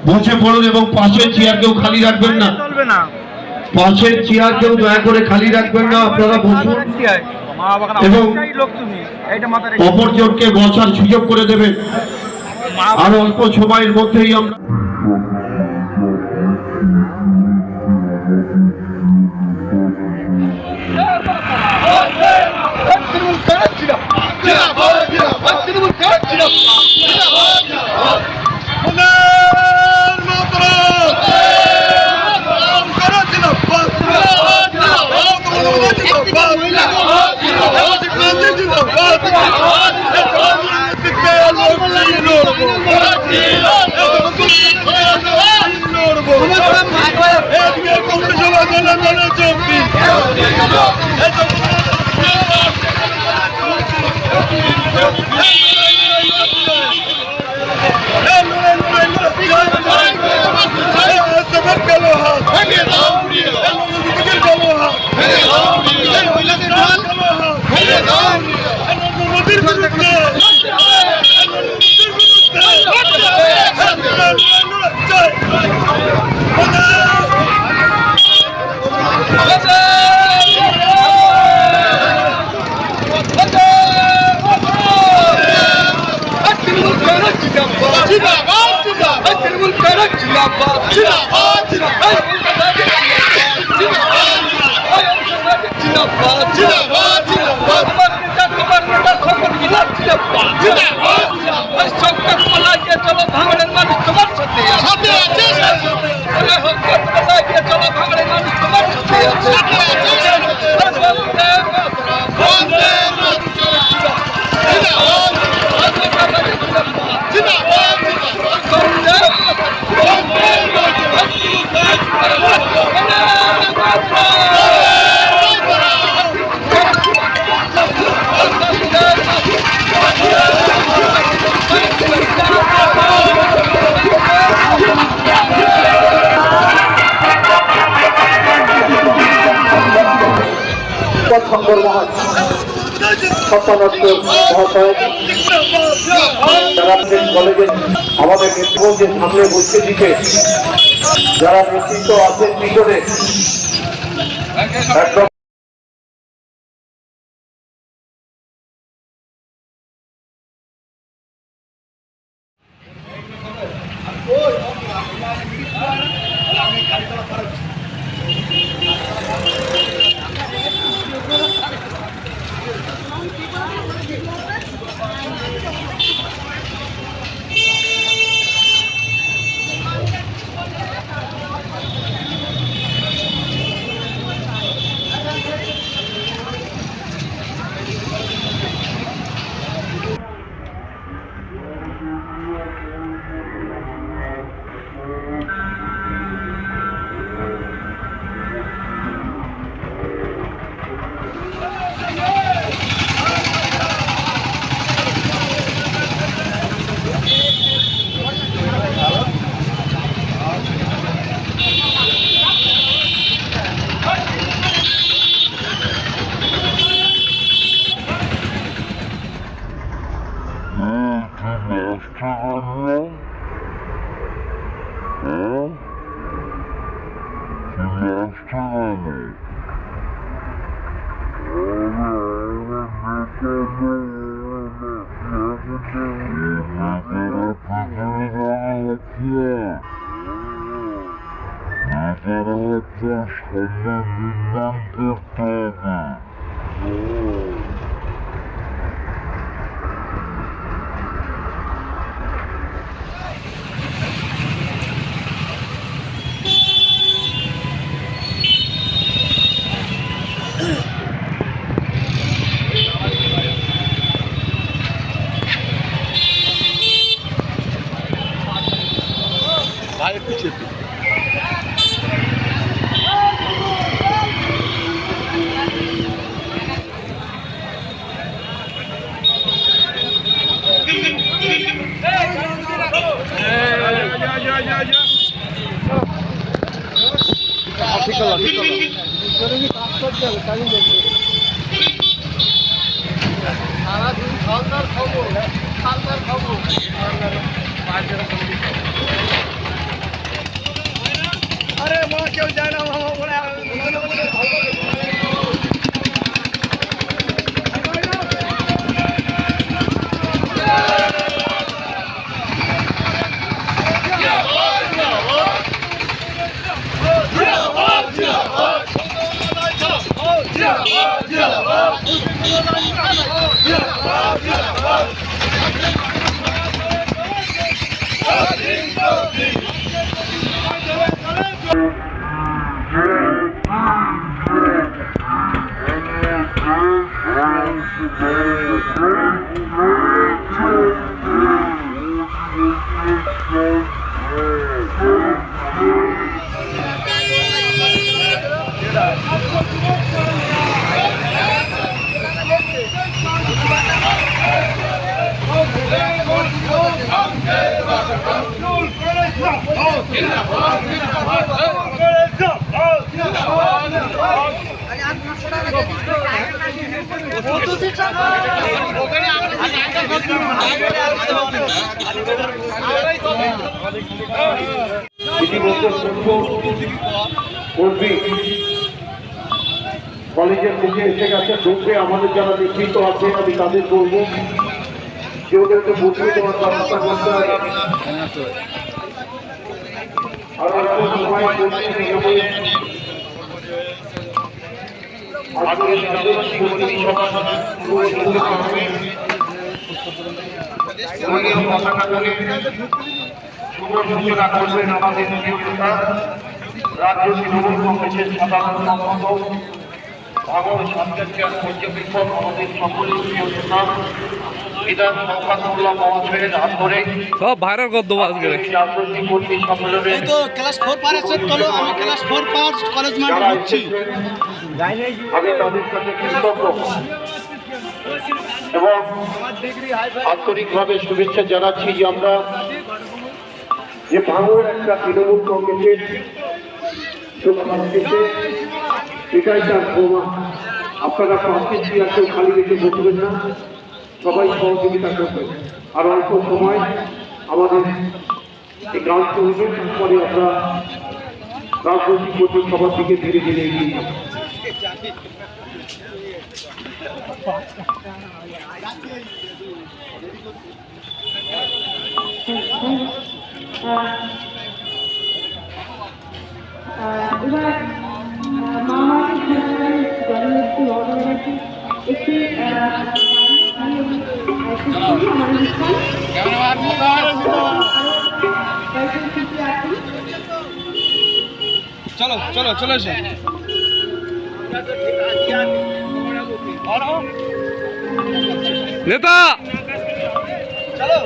বসে পড়ুন এবং পাশের চেয়ার কেউ খালি রাখবেন না, পাশের চেয়ার কেউ দয়া করে খালি রাখবেন না, আপনারা বসুন এবং অপরজনকে বসার সুযোগ করে দেবেন। আর অল্প সময়ের মধ্যেই আমরা আমাদের নেতৃত্বকে সামনে বসে দিতে যারা নেতৃত্ব আছেন পিছনে একদম সারাদিন খালদার খবর কলেজের মুখে এসে গেছে, ঢুকবে। আমাদের যারা নেতৃত্ব আছে আমি তাদের বলবো যে ওদেরকে বুঝিয়ে দেওয়ার ব্যবস্থা করতে হবে। পতাকা তুলে শুভ সূচনা করবেন আমাদের রাজ্য তৃণমূল কংগ্রেসের সাধারণ সম্পাদক ভাঙড় সাতকাঠিয়ার পর্যবেক্ষক আমাদের সকলের প্রিয় নেতা বিধান শওকতুল্লাহ মহাশয়ের হাত ধরে সব ভাইরাল কর দেবো আজকে রাজনৈতিক কর্মী সম্মেলনে তো ক্লাস 4 পার আছে, চলো আমি ক্লাস 4 পাস কলেজ মাঠে ঢুকছি। আমি তাদের কাছে কৃতজ্ঞ এবং আন্তরিকভাবে শুভেচ্ছা জানাচ্ছি যে আমরা যে ভাঙড় একটা তৃণমূল কংগ্রেসের এটাই তার প্রমাণ। আপনারা পাশের চেয়ারকেও খালি রেখে বসবেন না, সবাই সহযোগিতা করবেন। আর অল্প সময় আমাদের এই গান চলবে, তারপরে আমরা রাজনৈতিক কর্মী সবার দিকে ধীরে ধীরে এগিয়ে যাব। এবার মামাকে জননেত্রী মমতাকে একটি চলো চলো চলে এসো। নেতা চলো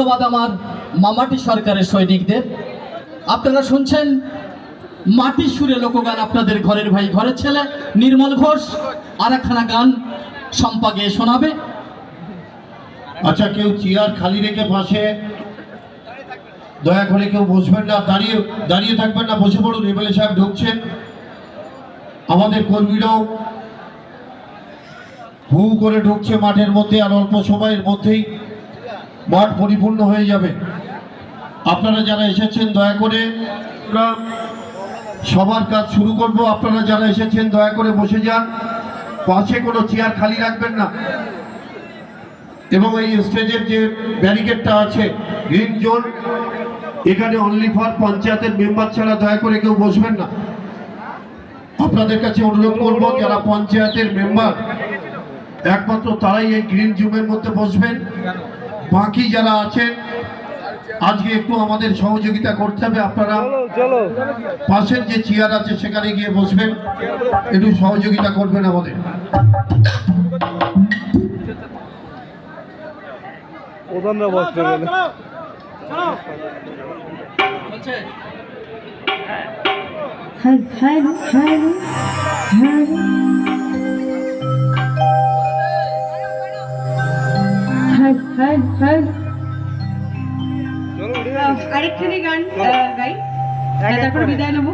ধন্যবাদ আমার মামাটি সরকারের সৈনিকদের। আপনারা শুনছেন মাটির সুরে লোকগান, আপনাদের ঘরের ভাই ঘরের ছেলে নির্মল ঘোষ আর একখানা গান শম্পা গেয়ে শোনাবে। আচ্ছা, কেউ চেয়ার খালি রেখে পাশে দয়া করে কেউ বসবেন না, দাঁড়িয়ে দাঁড়িয়ে থাকবেন না, বসে পড়ুন। এমএলএ সাহেব ঢুকছেন। আমাদের কর্মীরাও হু করে ঢুকছে মাঠের মধ্যে, আর অল্প সময়ের মধ্যেই মাঠ পরিপূর্ণ হয়ে যাবে। আপনারা যারা এসেছেন দয়া করে, আমরা সবার কাজ শুরু করব। আপনারা যারা এসেছেন দয়া করে বসে যান, পাশে কোনো চেয়ার খালি রাখবেন না। এবং এই স্টেজের যে ব্যারিকেডটা আছে গ্রিন জোন, এখানে অনলি ফর পঞ্চায়েতের মেম্বার ছাড়া দয়া করে কেউ বসবেন না। আপনাদের কাছে অনুরোধ করব, যারা পঞ্চায়েতের মেম্বার একমাত্র তারাই এই গ্রিন জোনের মধ্যে বসবেন। বাকি যারা আছেন আজকে একটু আমাদের সহযোগিতা করতে হবে। আপনারা পাশের যে চেয়ার আছে সেখানে গিয়ে বসবেন, একটু সহযোগিতা করবেন আমাদের। প্রধানরা বসতে গেলে হ্যালো হ্যালো হ্যালো আরেকখানি গান গাই, তারপর বিদায় নেবো।